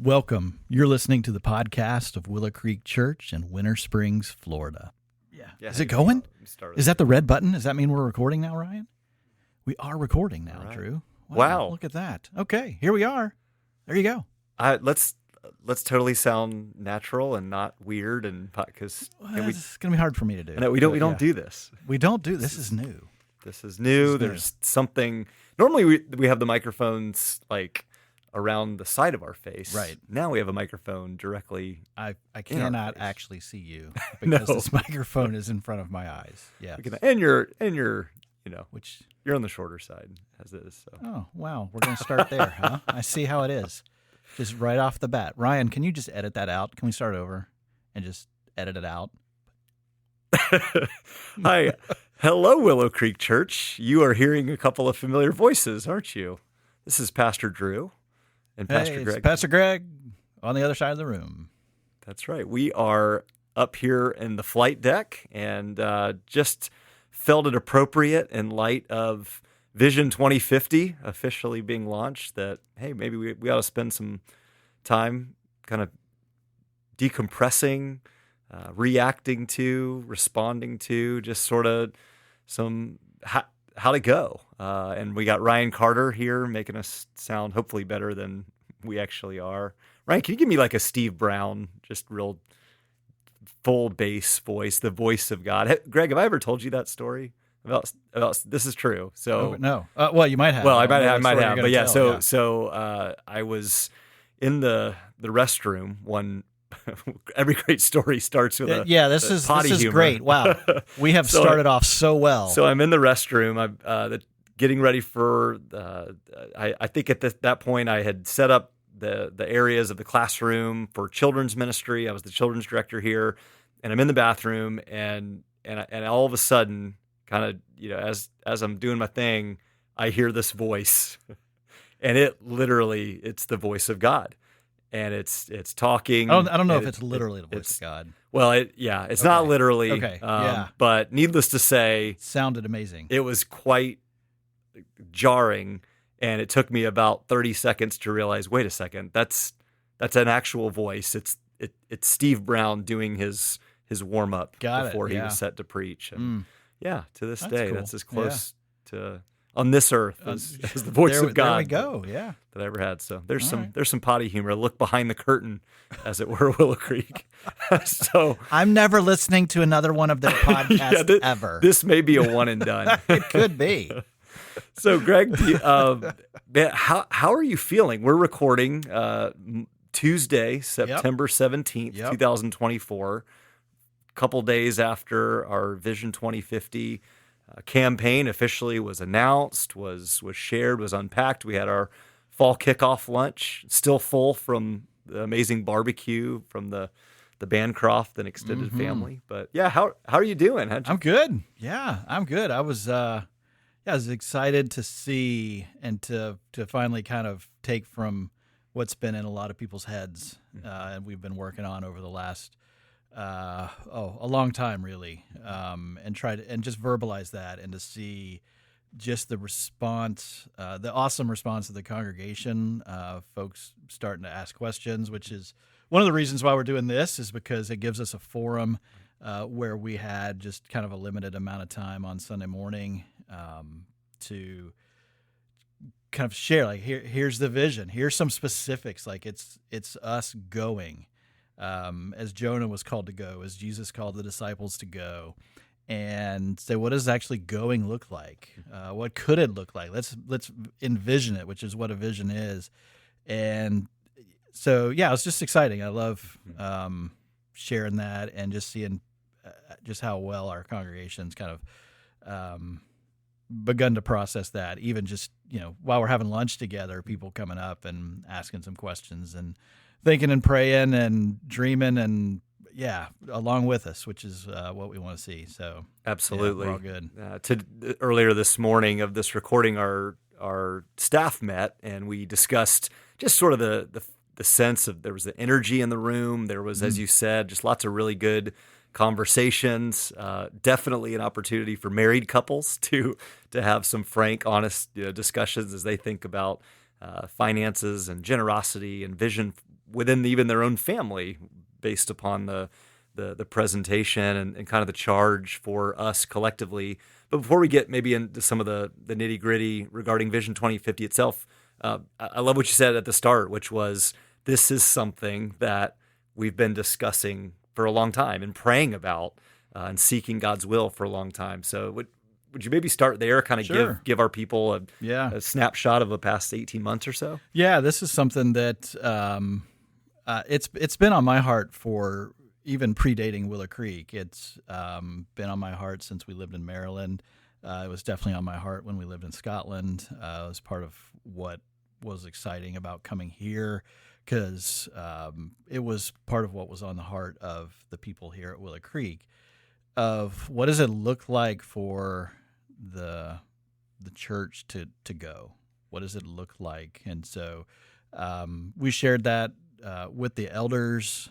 Welcome. You're listening to the podcast of Willow Creek Church in Winter Springs, Florida. Yeah. Is it going? Is that the red button? Does that mean we're recording now, Ryan? We are recording now, right. Drew. Wow. Look at that. Okay, here we are. There you go. Let's totally sound natural and not weird, and because it's gonna be hard for me to do. No, we don't do this. We don't do this. Is new. This is new. There's something. Normally we have the microphones like around the side of our face. Right. Now we have a microphone directly. I cannot actually see you because this microphone is in front of my eyes. Yeah. And you're which you're on the shorter side as is. So. Oh wow, we're gonna start there, huh? I see how it is. Just right off the bat. Ryan, can you just edit that out? Can we start over and just edit it out? Hi. Hello, Willow Creek Church. You are hearing a couple of familiar voices, aren't you? This is Pastor Drew and Pastor Greg. It's Pastor Greg on the other side of the room. That's right. We are up here in the flight deck and just felt it appropriate in light of Vision 2050 officially being launched that, hey, maybe we ought to spend some time kind of decompressing, reacting to, responding to, just sort of some how to go. And we got Ryan Carter here making us sound hopefully better than we actually are. Ryan, can you give me like a Steve Brown, just real full bass voice, the voice of God? Greg, have I ever told you that story? About this is true. So no. Well, you might have. Well, I might have. But yeah. So I was in the restroom. Every great story starts with this is great. Wow, we have started off so well. So I'm in the restroom. I'm getting ready for. I think at that point I had set up the areas of the classroom for children's ministry. I was the children's director here, and I'm in the bathroom, and all of a sudden, kind of, as I'm doing my thing, I hear this voice, and it's the voice of God, and it's talking. I don't know if it's literally the voice of God. Well, it's not literally. Okay. But needless to say, it sounded amazing. It was quite jarring, and it took me about 30 seconds to realize, wait a second, that's an actual voice. It's Steve Brown doing his warm up before he was set to preach. And yeah, to this day, cool. That's as close to on this earth as the voice of God. There we go. Yeah, that I ever had. So there's some potty humor. Look behind the curtain, as it were, Willow Creek. So I'm never listening to another one of their podcasts ever. This may be a one and done. It could be. So, Greg, how are you feeling? We're recording Tuesday, September 17th, 2024. Couple days after our Vision 2050 campaign officially was announced, was shared, was unpacked. We had our fall kickoff lunch, still full from the amazing barbecue from the Bancroft and extended family. But yeah, how are you doing? I'm good. Yeah, I'm good. I was excited to see and to finally kind of take from what's been in a lot of people's heads, and we've been working on over the last a long time, really, and try to just verbalize that and to see just the response, the awesome response of the congregation, folks starting to ask questions, which is one of the reasons why we're doing this, is because it gives us a forum where we had just kind of a limited amount of time on Sunday morning to kind of share, like, here's the vision, here's some specifics, like it's us going. As Jonah was called to go, as Jesus called the disciples to go, and say, what does actually going look like? What could it look like? Let's envision it, which is what a vision is. And so, yeah, it's just exciting. I love sharing that and just seeing just how well our congregation's kind of begun to process that. Even just, while we're having lunch together, people coming up and asking some questions and thinking and praying and dreaming and along with us, which is what we want to see. So absolutely, we're all good. Earlier this morning of this recording, our staff met and we discussed just sort of the sense of there was the energy in the room. There was, as you said, just lots of really good conversations. Definitely an opportunity for married couples to have some frank, honest discussions as they think about finances and generosity and vision within even their own family, based upon the presentation and kind of the charge for us collectively. But before we get maybe into some of the nitty gritty regarding Vision 2050 itself, I love what you said at the start, which was this is something that we've been discussing for a long time and praying about and seeking God's will for a long time. So would you maybe start there, kind of Sure. give our people Yeah. a snapshot of the past 18 months or so? Yeah, this is something that it's been on my heart for even predating Willow Creek. It's been on my heart since we lived in Maryland. It was definitely on my heart when we lived in Scotland. It was part of what was exciting about coming here because it was part of what was on the heart of the people here at Willow Creek of what does it look like for the church to go? What does it look like? And so we shared that with the elders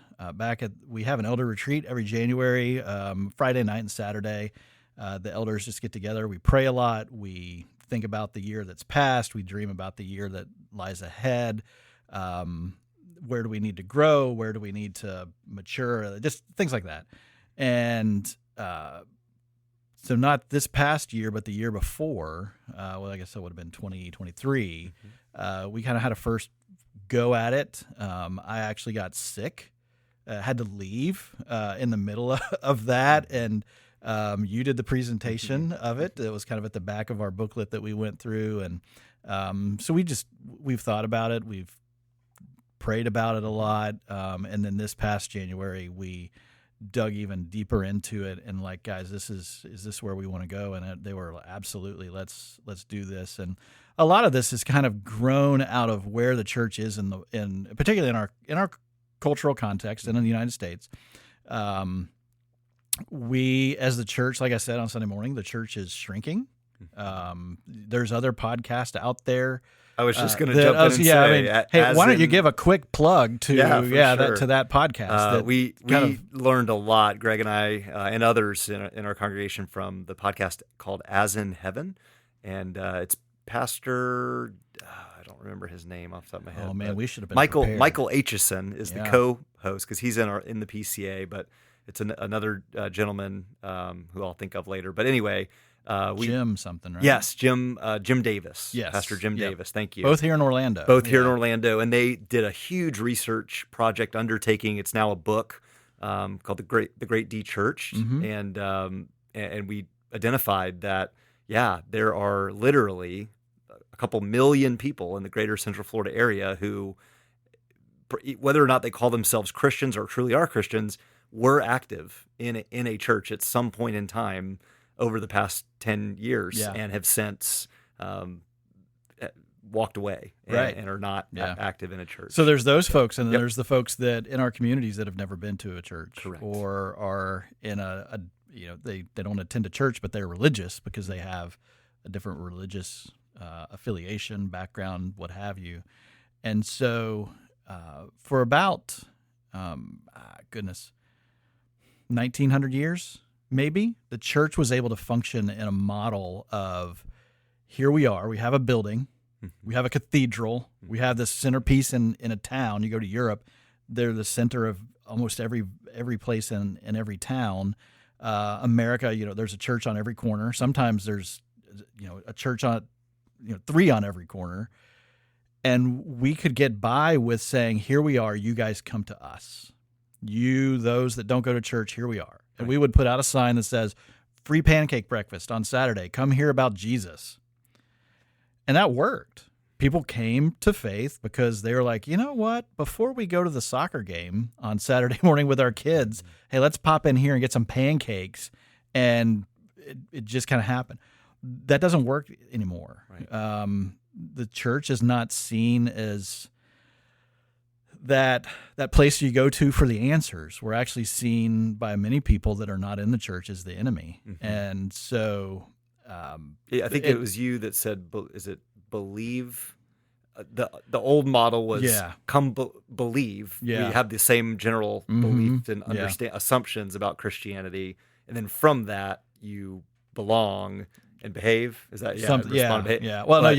we have an elder retreat every January, Friday night and Saturday. The elders just get together. We pray a lot. We think about the year that's passed. We dream about the year that lies ahead. Where do we need to grow? Where do we need to mature? Just things like that. And so not this past year, but the year before, I guess that would have been 2023, we kind of had a first go at it. I actually got sick, had to leave in the middle of that, and you did the presentation of it. It was kind of at the back of our booklet that we went through, and so we've thought about it. We've prayed about it a lot, and then this past January, we dug even deeper into it and like, guys, is this where we want to go? And they were absolutely, let's do this. And a lot of this is kind of grown out of where the church is in particularly in our cultural context and in the United States. We, as the church, like I said on Sunday morning, the church is shrinking. There's other podcasts out there. I was just going to jump in and say, hey, why don't you give a quick plug to that podcast? We learned a lot, Greg and I and others in our congregation, from the podcast called As in Heaven, and it's Pastor. I don't remember his name off the top of my head. Oh man, we should have been Michael prepared. Aitchison is the co-host because he's in the PCA, but it's another gentleman who I'll think of later. But anyway. Jim something, right? Yes, Jim Davis. Yes. Pastor Jim Davis. Thank you. Both here in Orlando. Here in Orlando. And they did a huge research project undertaking. It's now a book called The Great De-Churched. And we identified that, there are literally a couple million people in the greater Central Florida area who, whether or not they call themselves Christians or truly are Christians, were active in a church at some point in time over the past 10 years and have since walked away and are not active in a church. So there's those folks, and then there's the folks that in our communities that have never been to a church. Correct. Or are in they don't attend a church, but they're religious because they have a different religious affiliation, background, what have you. And so for about, 1900 years, maybe, the church was able to function in a model of, here we are, we have a building, we have a cathedral, we have this centerpiece in a town. You go to Europe, they're the center of almost every place in every town. America, there's a church on every corner. Sometimes there's, a church on, 3 on every corner. And we could get by with saying, here we are, you guys come to us. You, those that don't go to church, here we are. And we would put out a sign that says, free pancake breakfast on Saturday. Come hear about Jesus. And that worked. People came to faith because they were like, you know what? Before we go to the soccer game on Saturday morning with our kids, hey, let's pop in here and get some pancakes. And it just kind of happened. That doesn't work anymore. Right. The church is not seen as that place you go to for the answers. We're actually seen by many people that are not in the church as the enemy. And so I think it was you that said, is it believe? The old model was believe. We have the same general belief and understand assumptions about Christianity, and then from that you belong and behave. Is that something? Yeah. Well, no,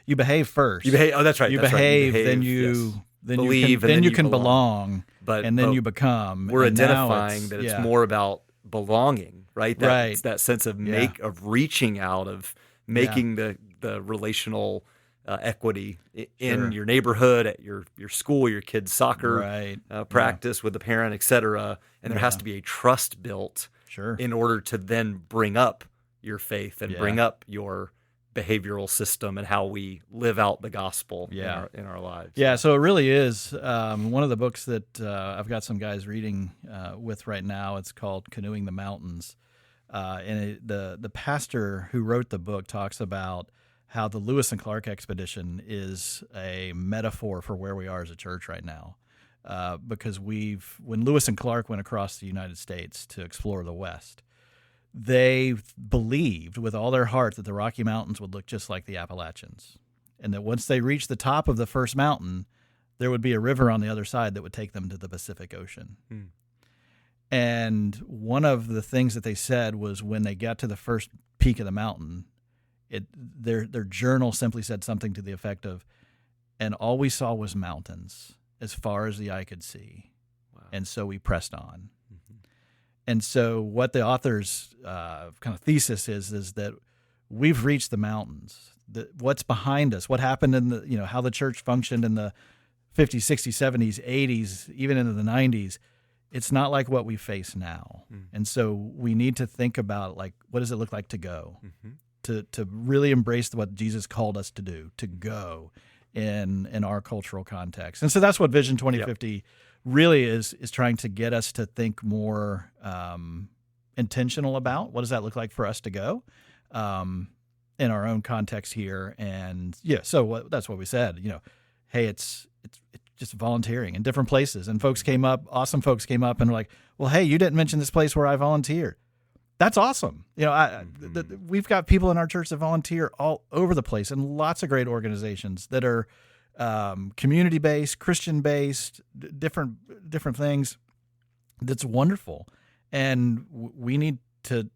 you behave first. You behave. Oh, that's right. You behave, then you believe, then and you can belong, but and then you become. We're and now identifying that it's more about belonging, right? It's that sense of of reaching out, of making the relational equity in your neighborhood, at your school, your kids' soccer practice with the parent, et cetera. And there has to be a trust built in order to then bring up your faith and bring up your behavioral system and how we live out the gospel in our lives. Yeah, so it really is one of the books that I've got some guys reading with right now. It's called Canoeing the Mountains. And the pastor who wrote the book talks about how the Lewis and Clark expedition is a metaphor for where we are as a church right now. Because when Lewis and Clark went across the United States to explore the West, they believed with all their heart that the Rocky Mountains would look just like the Appalachians, and that once they reached the top of the first mountain, there would be a river on the other side that would take them to the Pacific Ocean. And one of the things that they said was when they got to the first peak of the mountain, their journal simply said something to the effect of, "And all we saw was mountains as far as the eye could see." Wow. And so we pressed on. And so what the author's kind of thesis is that we've reached the mountains. What's behind us, what happened in how the church functioned in the 50s, 60s, 70s, 80s, even into the 90s, it's not like what we face now. And so we need to think about, like, what does it look like to go? To really embrace what Jesus called us to do, to go in our cultural context. And so that's what Vision 2050 really is trying to get us to think more intentional about. What does that look like for us to go in our own context here? And so that's what we said. Hey, it's just volunteering in different places. And awesome folks came up and were like, "Well, hey, you didn't mention this place where I volunteered." That's awesome. We've got people in our church that volunteer all over the place, and lots of great organizations that are community-based, Christian-based, different things. That's wonderful, and we need to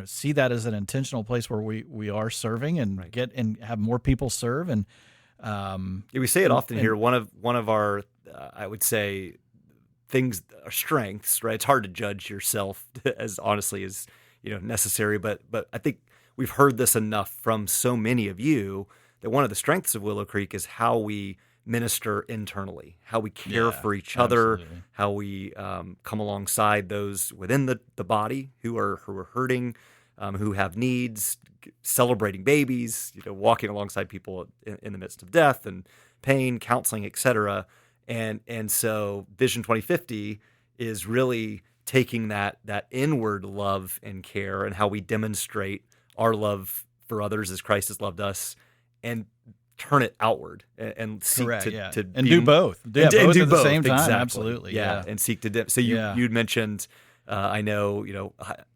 see that as an intentional place where we are serving and get and have more people serve. And we say it often here. One of our I would say things, our strengths. Right, it's hard to judge yourself as honestly as necessary, but I think we've heard this enough from so many of you that one of the strengths of Willow Creek is how we minister internally, how we care for each other, how we come alongside those within the body who are hurting, who have needs, celebrating babies, walking alongside people in the midst of death and pain, counseling, etc. And so Vision 2050 is really taking that inward love and care and how we demonstrate our love for others as Christ has loved us, and turn it outward and seek to and do both. Yeah, both at the same time. Exactly. Absolutely. Yeah. And seek to so you'd mentioned I know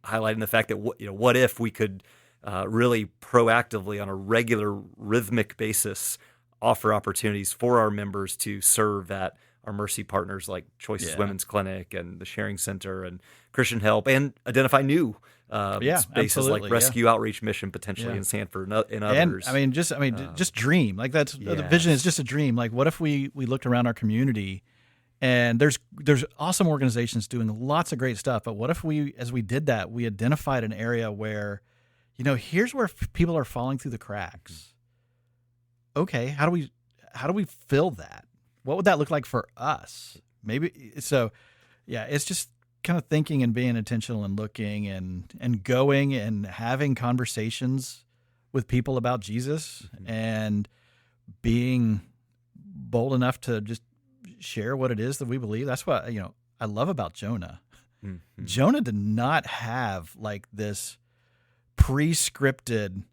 highlighting the fact that what if we could really proactively on a regular rhythmic basis offer opportunities for our members to serve at our mercy partners like Choices Women's Clinic and the Sharing Center and Christian Help, and identify new spaces like Rescue Outreach Mission potentially in Sanford and others. And just dream. Like the vision is just a dream. Like, what if we looked around our community and there's awesome organizations doing lots of great stuff, but what if as we did that, we identified an area where, here's where people are falling through the cracks. Okay, how do we fill that? What would that look like for us? Maybe so. Yeah, it's just kind of thinking and being intentional and looking and going and having conversations with people about Jesus and being bold enough to just share what it is that we believe. That's what I love about Jonah. Jonah did not have like this pre-scripted,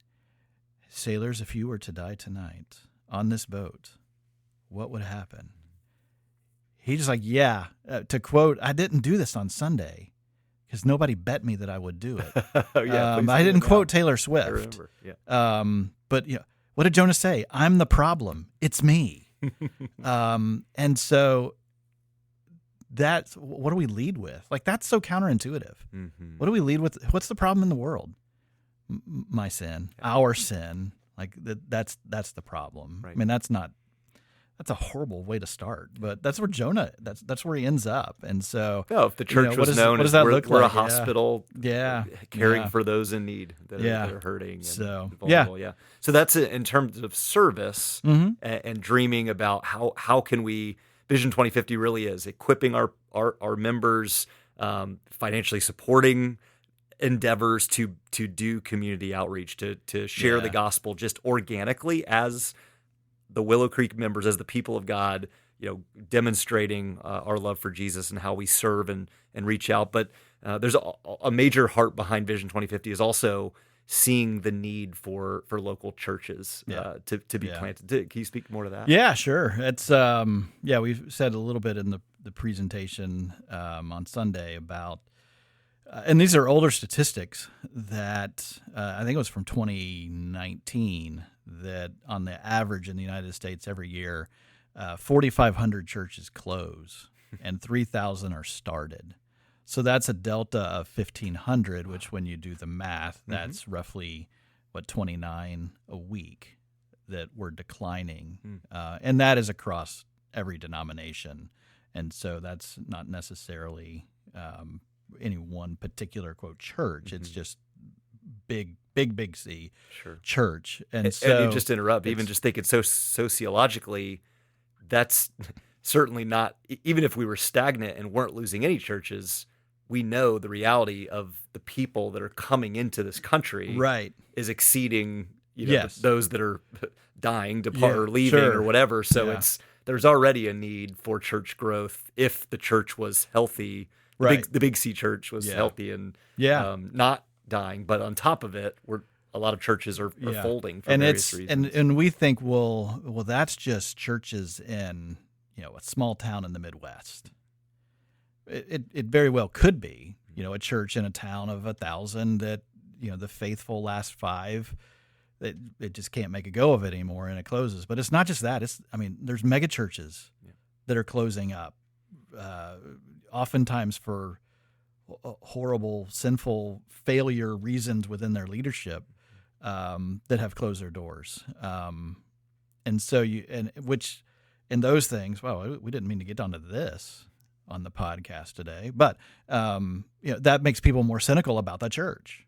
"Sailors, if you were to die tonight on this boat, what would happen?" He's just like, to quote, "I didn't do this on Sunday because nobody bet me that I would do it." I didn't quote Taylor Swift. I remember. Yeah. But what did Jonah say? "I'm the problem. It's me." And so that's what do we lead with? Like, that's so counterintuitive. What do we lead with? What's the problem in the world? My sin, our sin. Like that's the problem. Right. I mean, that's not that's a horrible way to start. But that's where Jonah. That's where he ends up. And so, No, if the church was known as we're a hospital, caring for those in need that are hurting and vulnerable. Yeah. So that's it in terms of service and dreaming about how can we. Vision 2050 really is equipping our members, financially supporting endeavors to do community outreach, to share the gospel just organically as the Willow Creek members, as the people of God, demonstrating our love for Jesus and how we serve and reach out. But there's a major heart behind Vision 2050 is also seeing the need for local churches to be planted. Can you speak more to that? Yeah, sure. It's we've said a little bit in the presentation on Sunday about, and these are older statistics that I think it was from 2019, that on the average in the United States every year, 4,500 churches close and 3,000 are started. So that's a delta of 1,500, which when you do the math, that's roughly, 29 a week that we're declining. And that is across every denomination. And so that's not necessarily any one particular, quote, church. It's just big C church. And so you just interrupt, even just thinking so sociologically, that's certainly not, even if we were stagnant and weren't losing any churches, we know the reality of the people that are coming into this country is exceeding those that are dying, or leaving or whatever. So there's already a need for church growth if the church was healthy. The Big C church was healthy and not dying. But on top of it, a lot of churches are folding for various reasons. And we think, well, that's just churches in a small town in the Midwest. It very well could be, a church in a town of 1,000 that, the faithful last 5, it just can't make a go of it anymore and it closes. But it's not just that. There's mega churches that are closing up, oftentimes for horrible, sinful failure reasons within their leadership, that have closed their doors. And so which in those things, we didn't mean to get onto this on the podcast today, but that makes people more cynical about the church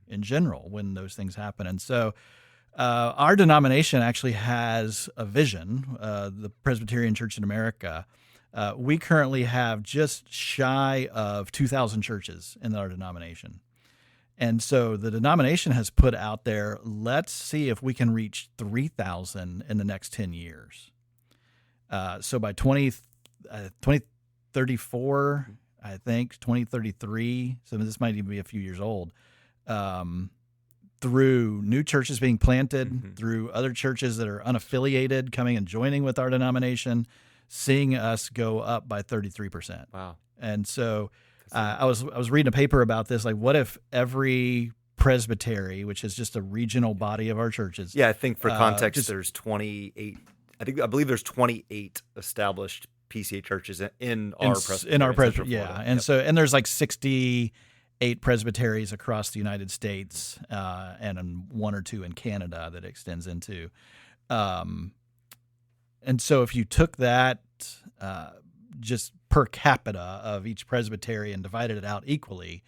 in general when those things happen. And so our denomination actually has a vision, the Presbyterian Church in America. We currently have just shy of 2,000 churches in our denomination. And so the denomination has put out there, let's see if we can reach 3,000 in the next 10 years. So by 2034, I think, 2033, so this might even be a few years old, through new churches being planted, through other churches that are unaffiliated coming and joining with our denomination, seeing us go up by 33%. Wow. And so I was reading a paper about this, like what if every presbytery, which is just a regional body of our churches. Yeah, I think for context, there's 28, I believe there's 28 established PCA churches in our presbytery. Yeah. And so, and there's like 68 presbyteries across the United States, and 1 or 2 in Canada that extends into. And so if you took that, just per capita of each presbytery and divided it out equally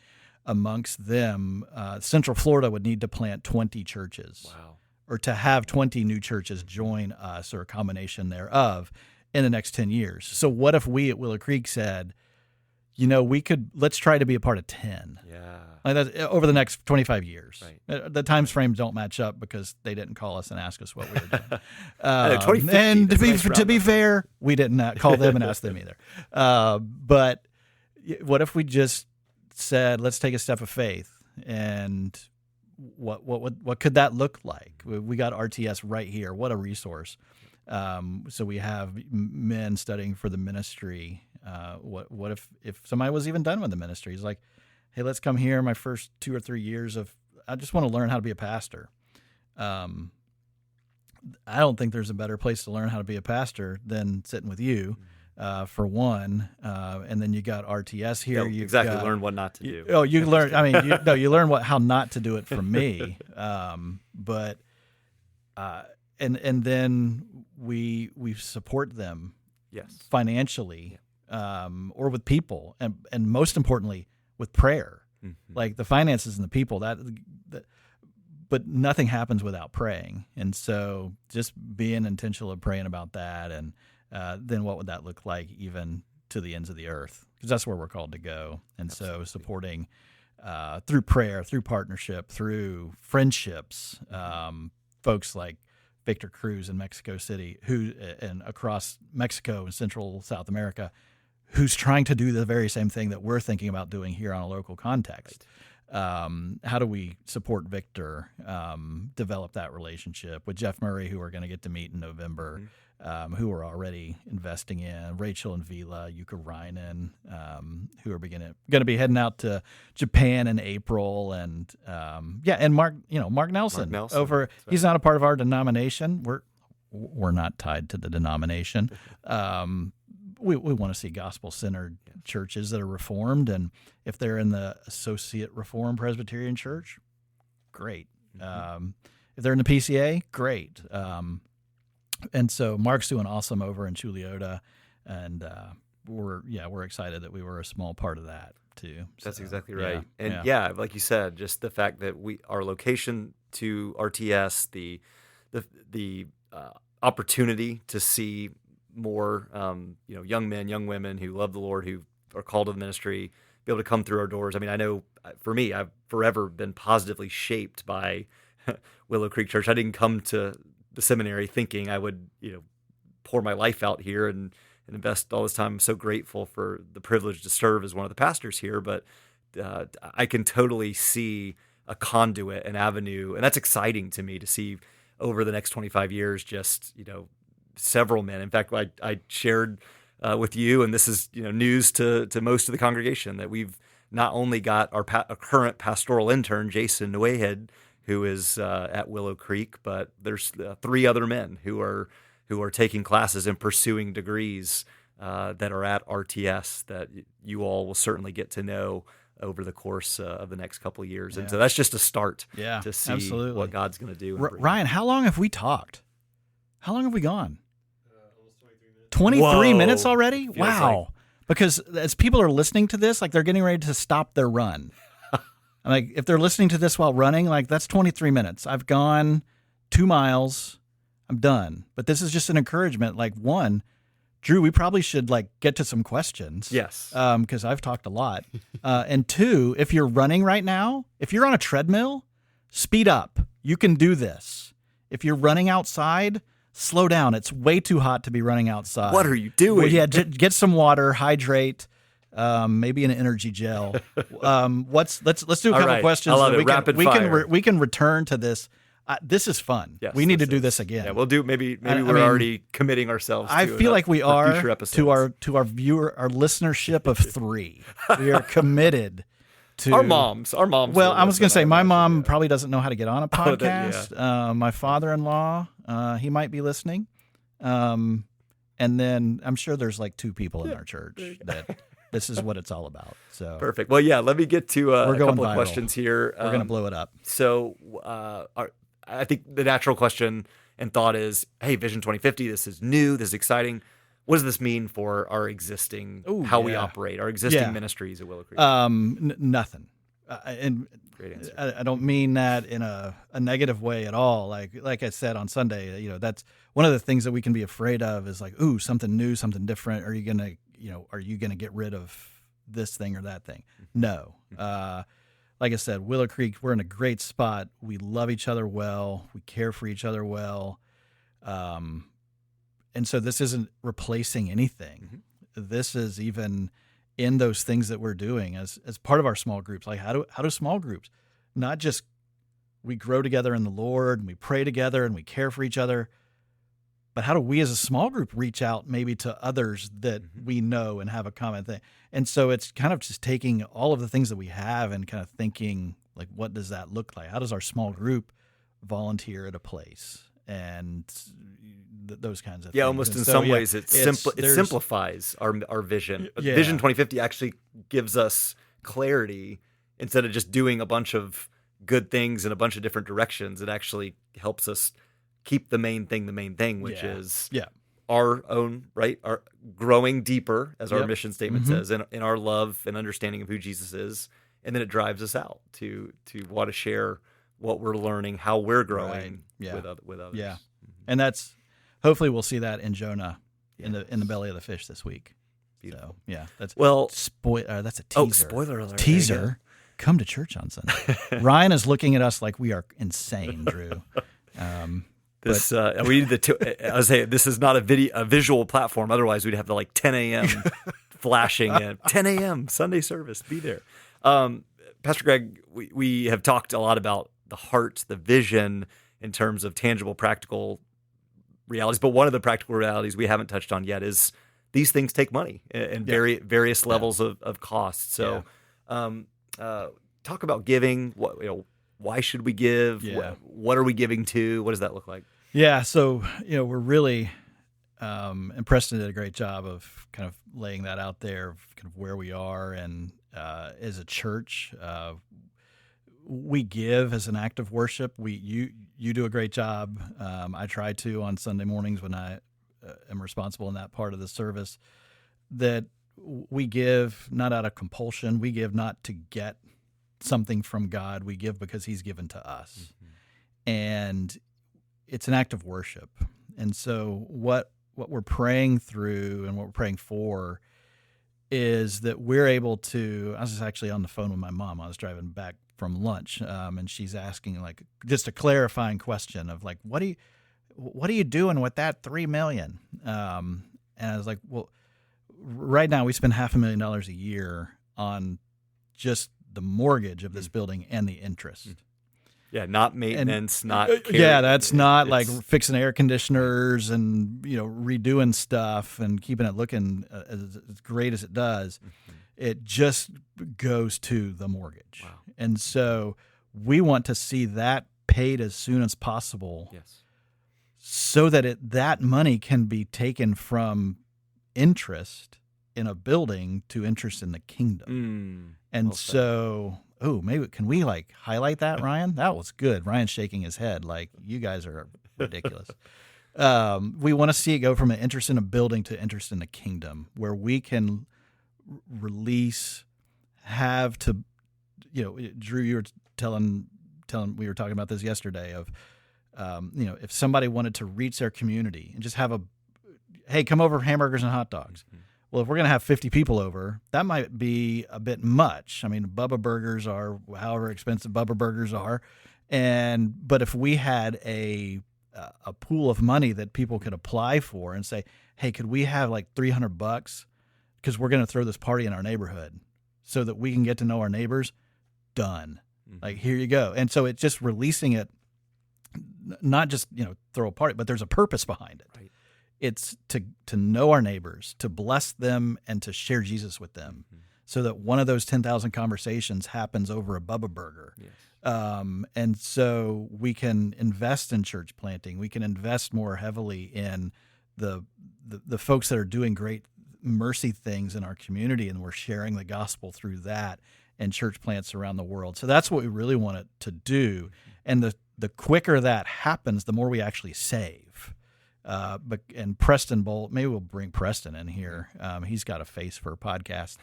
amongst them, Central Florida would need to plant 20 churches. Wow. Or to have 20 new churches join us, or a combination thereof, in the next 10 years. So what if we at Willow Creek said, let's try to be a part of 10. Yeah. Like that, over the next 25 years. Right. The time frames don't match up because they didn't call us and ask us what we were doing. And to be fair, we didn't call them and ask them either. But what if we just said, let's take a step of faith, and what could that look like? We got RTS right here. What a resource. So we have men studying for the ministry. What if somebody was even done with the ministry? He's like, hey, let's come here. My first 2 or 3 years I just want to learn how to be a pastor. I don't think there's a better place to learn how to be a pastor than sitting with you, for one. And then you got RTS here. You learn what not to do. You learn. You learn how not to do it from me. But and then we support them Yes. financially, or with people, and most importantly with prayer. Like the finances and the people that but nothing happens without praying. And so just being intentional of praying about that, and then what would that look like even to the ends of the earth? Because that's where we're called to go. And so supporting through prayer, through partnership, through friendships, folks like Victor Cruz in Mexico City, who and across Mexico and Central South America, who's trying to do the very same thing that we're thinking about doing here on a local context. How do we support Victor, develop that relationship with Jeff Murray, who we're going to get to meet in November, who we're already investing in, Rachel and Vila, Yuka Reinen, who are going to be heading out to Japan in April, and and Mark Nelson, over. He's not a part of our denomination. We're not tied to the denomination. We want to see gospel-centered churches that are Reformed, and if they're in the Associate Reformed Presbyterian Church, great. If they're in the PCA, great. And so Mark's doing awesome over in Chuliota, and we're excited that we were a small part of that too. That's exactly right. Like you said, just the fact that our location to RTS, the opportunity to see more young men, young women who love the Lord, who are called to the ministry, be able to come through our doors. I mean, I know for me, I've forever been positively shaped by Willow Creek Church. I didn't come to the seminary thinking I would, pour my life out here and invest all this time. I'm so grateful for the privilege to serve as one of the pastors here, but I can totally see a conduit, an avenue, and that's exciting to me to see over the next 25 years, just, several men. In fact, I shared with you, and this is news to most of the congregation, that we've not only got our current pastoral intern, Jason Nuehead, who is at Willow Creek, but there's 3 other men who are taking classes and pursuing degrees that are at RTS that you all will certainly get to know over the course of the next couple of years. And so that's just a start to see what God's going to do. Ryan, how long have we talked? How long have we gone? Almost 23 minutes. 23 minutes already? Wow. Because as people are listening to this, like they're getting ready to stop their run. Like if they're listening to this while running, like that's 23 minutes. I've gone 2 miles. I'm done. But this is just an encouragement. Like, one, Drew, we probably should get to some questions. Yes. Because I've talked a lot. And 2, if you're running right now, if you're on a treadmill, speed up. You can do this. If you're running outside, slow down. It's way too hot to be running outside. What are you doing? Well, yeah, get some water, hydrate. Maybe an energy gel. Let's do a couple questions. I love it. Rapid fire. We can return to this. This is fun. Yes, we need to do this again. Yeah, we'll do. Maybe we're already committing ourselves. I feel like we are to our listenership of 3. We are committed to our moms. Well, I was going to say my mom probably doesn't know how to get on a podcast. My father-in-law, he might be listening, and then I'm sure there's 2 people in our church that. This is what it's all about. So perfect. Well, yeah. Let me get to a couple of viral. questions here. We're going to blow it up. So, I think the natural question and thought is, "Hey, Vision 2050. This is new. This is exciting. What does this mean for our existing we operate, our existing ministries at Willow Creek?" Nothing. And great answer. I don't mean that in a negative way at all. Like I said on Sunday, that's one of the things that we can be afraid of is something new, something different. Are you going to get rid of this thing or that thing? No. Like I said, Willow Creek, we're in a great spot. We love each other well. We care for each other well. And so this isn't replacing anything. This is even in those things that we're doing as part of our small groups. Like how do small groups, not just we grow together in the Lord and we pray together and we care for each other, but how do we as a small group reach out maybe to others that we know and have a common thing? And so it's kind of just taking all of the things that we have and kind of thinking, what does that look like? How does our small group volunteer at a place? And those kinds of things. Yeah, almost in some ways it simplifies our vision. Vision 2050 actually gives us clarity instead of just doing a bunch of good things in a bunch of different directions. It actually helps us keep the main thing, which Yeah. is Yeah. our own, right? Our growing deeper, as our Yep. mission statement says, in our love and understanding of who Jesus is. And then it drives us out to want to share what we're learning, how we're growing Right. Yeah. with others. Yeah. And that's hopefully we'll see that in Jonah in the belly of the fish this week. Beautiful. So yeah, that's Well, that's a teaser. oh, spoiler alert. There you Teaser. Come to church on Sunday. Ryan is looking at us like we are insane, Drew. This we need I was saying this is not a visual platform. Otherwise, we'd have the 10 a.m. flashing in 10 a.m. Sunday service. Be there, Pastor Greg. We have talked a lot about the heart, the vision in terms of tangible, practical realities. But one of the practical realities we haven't touched on yet is these things take money and various levels of cost. So, talk about giving. Why should we give? Yeah. What are we giving to? What does that look like? Yeah, so we're really, and Preston did a great job of kind of laying that out there, of kind of where we are, and as a church, we give as an act of worship. You do a great job. I try to on Sunday mornings when I am responsible in that part of the service. That we give not out of compulsion. We give not to get something from God. We give because He's given to us, and it's an act of worship. And so what we're praying through and what we're praying for is that we're able to. I was just actually on the phone with my mom. I was driving back from lunch, and she's asking just a clarifying question of what are you doing with that $3 million? And I was like, well, right now we spend $500,000 a year on just the mortgage of this building and the interest. Yeah, not maintenance, not that's not like fixing air conditioners and redoing stuff and keeping it looking as great as it does. It just goes to the mortgage. Wow. And so we want to see that paid as soon as possible. Yes. So that that money can be taken from interest in a building to interest in the kingdom. And so, maybe can we highlight that, Ryan? That was good. Ryan's shaking his head like you guys are ridiculous. We want to see it go from an interest in a building to interest in the kingdom, where we can release, Drew, you were telling we were talking about this yesterday of, if somebody wanted to reach their community and just have hey, come over for hamburgers and hot dogs. Well, if we're going to have 50 people over, that might be a bit much. I mean, Bubba Burgers are however expensive Bubba Burgers are. But if we had a pool of money that people could apply for and say, hey, could we have $300 because we're going to throw this party in our neighborhood so that we can get to know our neighbors? Done. Here you go. And so it's just releasing it, not just, throw a party, but there's a purpose behind it. Right. It's to know our neighbors, to bless them, and to share Jesus with them, so that one of those 10,000 conversations happens over a Bubba Burger. Yes. And so we can invest in church planting. We can invest more heavily in the folks that are doing great mercy things in our community, and we're sharing the gospel through that and church plants around the world. So that's what we really want it to do. And the quicker that happens, the more we actually save. And Preston Bolt, maybe we'll bring Preston in here. He's got a face for a podcast,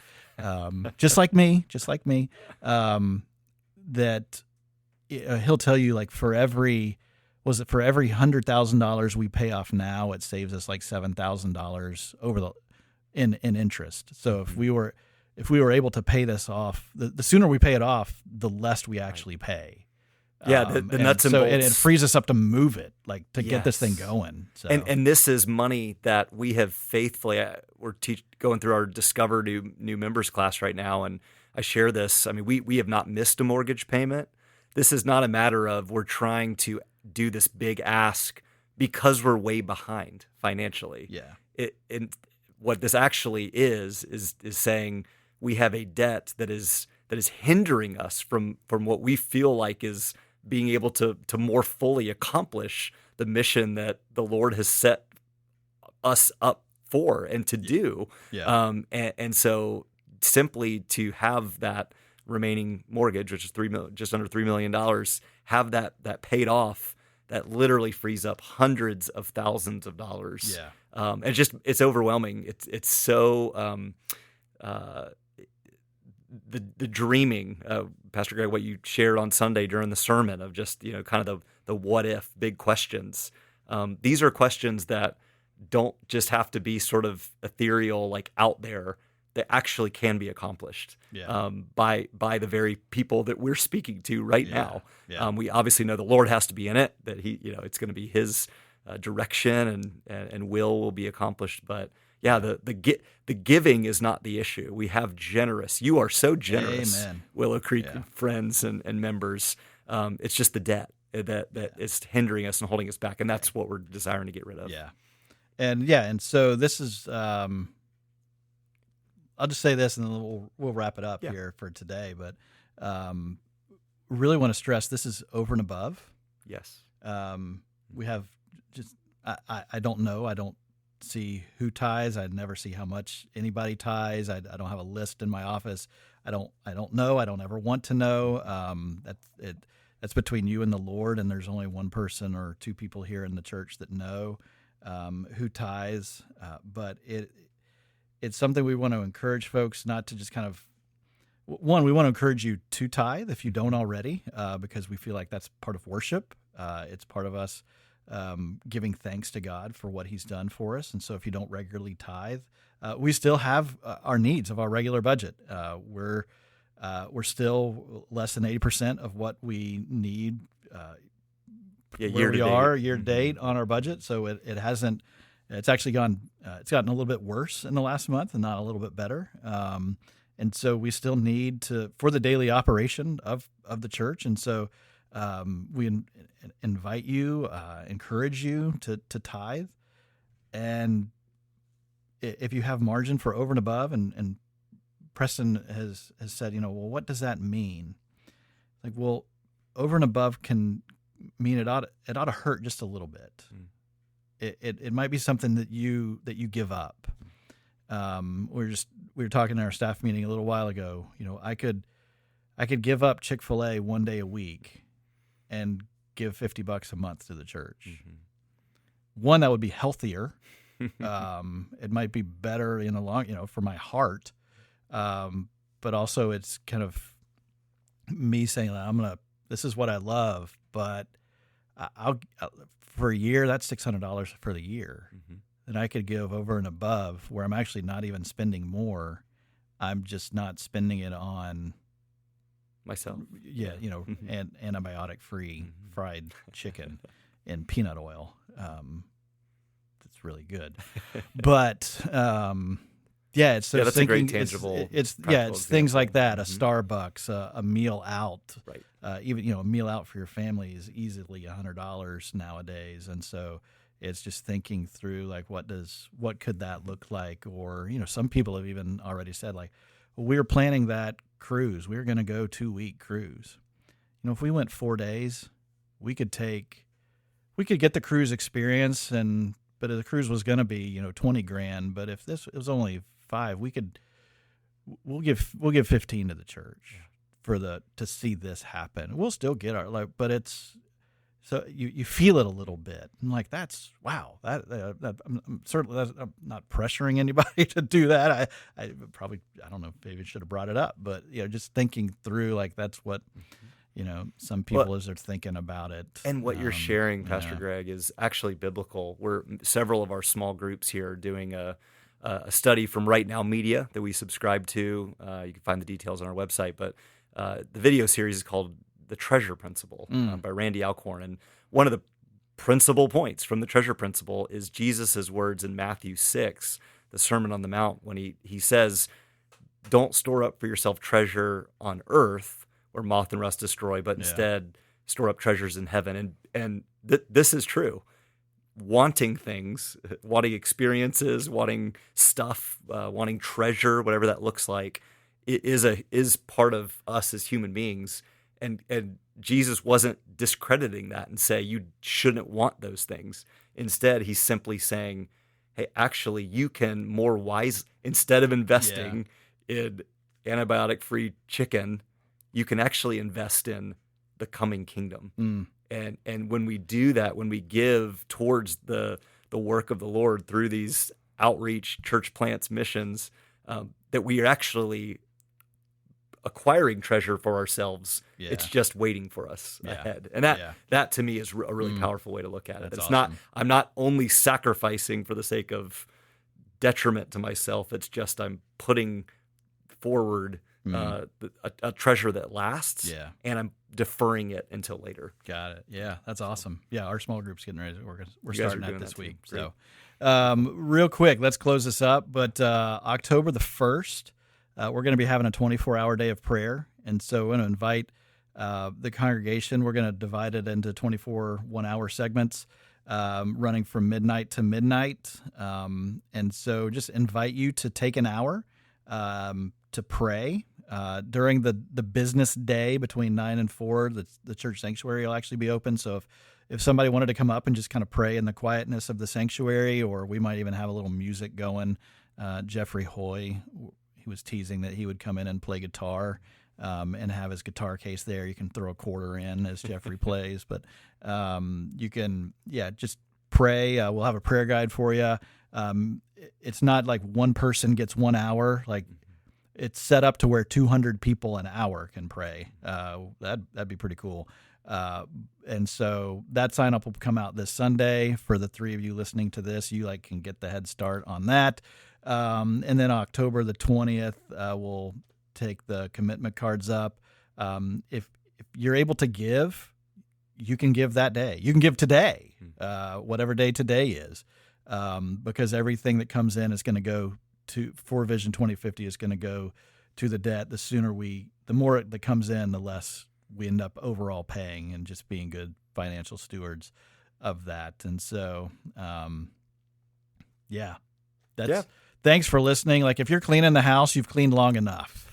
just like me. That he'll tell you for every $100,000 we pay off now, it saves us $7,000 over in interest. So if we were able to pay this off, the sooner we pay it off, the less we actually pay. Yeah, the nuts and bolts. And it frees us up to move it, to get this thing going. So. And this is money that we have faithfully. We're going through our Discover new members class right now, and I share this. I mean, we have not missed a mortgage payment. This is not a matter of we're trying to do this big ask because we're way behind financially. Yeah. And what this actually is saying we have a debt that is hindering us from what we feel like is being able to more fully accomplish the mission that the Lord has set us up for and to do. Yeah. And so simply to have that remaining mortgage, which is just under $3 million, have that paid off that literally frees up hundreds of thousands of dollars. Yeah. And it's overwhelming. It's so the dreaming, Pastor Greg, what you shared on Sunday during the sermon of just kind of the what if big questions. These are questions that don't just have to be sort of ethereal, like out there. That actually can be accomplished by the very people that we're speaking to right now. Yeah. We obviously know the Lord has to be in it, that it's going to be His direction and will be accomplished. But the giving is not the issue. We have generous. You are so generous, Amen. Willow Creek friends and members. It's just the debt that is hindering us and holding us back, and that's what we're desiring to get rid of. Yeah, and so this is. I'll just say this, and then we'll wrap it up here for today. But really want to stress this is over and above. Yes. We have just I don't know. I don't see who tithes. I never see how much anybody tithes. I don't have a list in my office. I don't know. I don't ever want to know. That's between you and the Lord, and there's only one person or two people here in the church that know who tithes. But it's something we want to encourage folks not to just kind of, one, we want to encourage you to tithe if you don't already, because we feel like that's part of worship. It's part of us giving thanks to God for what He's done for us. And so if you don't regularly tithe, we still have our needs of our regular budget. We're still less than 80% of what we need year to date on our budget. So it hasn't. It's actually gotten a little bit worse in the last month, and not a little bit better. And so we still need for the daily operation of the church. And so we invite you, encourage you to tithe. And if you have margin for over and above, and Preston has said, well, what does that mean? Like, well, over and above can mean it ought to hurt just a little bit. It might be something that you give up. We were talking in our staff meeting a little while ago. I could give up Chick-fil-A one day a week and give $50 a month to the church. Mm-hmm. One, that would be healthier. It might be better in the long, for my heart. But also it's kind of me saying, this is what I love, but I'll for a year, that's $600 for the year. Mm-hmm. And I could give over and above where I'm actually not even spending more. I'm just not spending it on myself. Yeah, Mm-hmm. and antibiotic-free fried chicken in peanut oil. That's really good. But it's so that's a great tangible. It's things like that. Mm-hmm. A Starbucks, a meal out, right? Even a meal out for your family is easily $100 nowadays, and so it's just thinking through like what could that look like, or some people have even already said like, well, we were planning that cruise. We were going to go 2-week cruise. If we went 4 days, we could get the cruise experience, but the cruise was going to be $20,000. But if it was only 5, we'll give 15 to the church to see this happen. We'll still get but it's so you feel it a little bit. I'm like, that's wow. I'm not pressuring anybody to do that. I don't know if David should have brought it up, but just thinking through like that's what some people as they're thinking about it. And what you're sharing, Pastor Greg, is actually biblical. Several of our small groups here are doing a study from Right Now Media that we subscribe to. You can find the details on our website, but the video series is called The Treasure Principle by Randy Alcorn. And one of the principal points from the Treasure Principle is Jesus' words in Matthew 6, the Sermon on the Mount, when he says, don't store up for yourself treasure on earth where moth and rust destroy, but instead store up treasures in heaven. And this is true. Wanting things, wanting experiences, wanting stuff, wanting treasure, whatever that looks like, is part of us as human beings. And Jesus wasn't discrediting that and say you shouldn't want those things. Instead, he's simply saying, hey, actually, you can more wise, instead of investing in antibiotic-free chicken, you can actually invest in the coming kingdom. And when we do that, when we give towards the work of the Lord through these outreach, church plants, missions, that we are actually acquiring treasure for ourselves. Yeah. It's just waiting for us Yeah. ahead. And that to me is a really powerful way to look at it. That's It's awesome. I'm not only sacrificing for the sake of detriment to myself. It's just I'm putting forward a treasure that lasts, Yeah. and I'm deferring it until later. Got it. Yeah, that's awesome. Yeah, our small group's getting ready. We're You guys starting are that doing this that too. week. Great. So, real quick, let's close this up. But October the 1st, we're going to be having a 24-hour day of prayer, and so we're going to invite the congregation. We're going to divide it into 24 one-hour segments, running from midnight to midnight. And so, just invite you to take an hour to pray. During the business day between 9 and 4, the church sanctuary will actually be open. So if somebody wanted to come up and just kind of pray in the quietness of the sanctuary, or we might even have a little music going. Jeffrey Hoy, he was teasing that he would come in and play guitar and have his guitar case there. You can throw a quarter in as Jeffrey plays, but you can, just pray. We'll have a prayer guide for you. It's not like one person gets 1 hour. Like, it's set up to where 200 people an hour can pray. That'd be pretty cool. And so that sign up will come out this Sunday. For the three of you listening to this, you can get the head start on that. And then October the 20th, we'll take the commitment cards up. If you're able to give, you can give that day. You can give today, whatever day today is, because everything that comes in is going to go for Vision 2050 is going to go to the debt. The more that comes in, the less we end up overall paying, and just being good financial stewards of that. And so, thanks for listening. Like, if you're cleaning the house, you've cleaned long enough.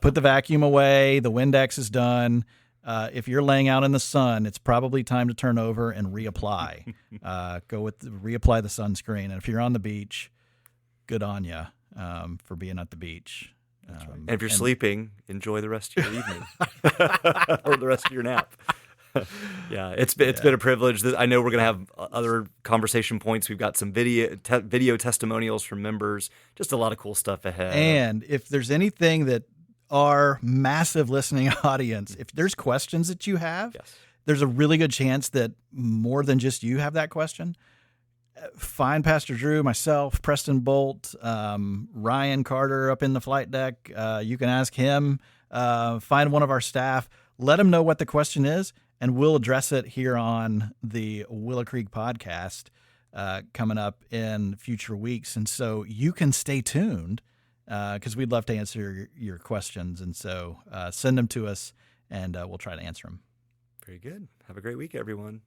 Put the vacuum away. The Windex is done. If you're laying out in the sun, it's probably time to turn over and reapply. Reapply the sunscreen. And if you're on the beach, good on you for being at the beach. Right. And if you're sleeping, enjoy the rest of your evening or the rest of your nap. It's been a privilege. I know we're going to have other conversation points. We've got some video testimonials from members, just a lot of cool stuff ahead. And if there's anything that our massive listening audience, if there's questions that you have, there's a really good chance that more than just you have that question. Find Pastor Drew, myself, Preston Bolt, Ryan Carter up in the flight deck. You can ask him. Find one of our staff. Let them know what the question is, and we'll address it here on the Willow Creek podcast coming up in future weeks. And so you can stay tuned because we'd love to answer your questions. And so send them to us, and we'll try to answer them. Very good. Have a great week, everyone.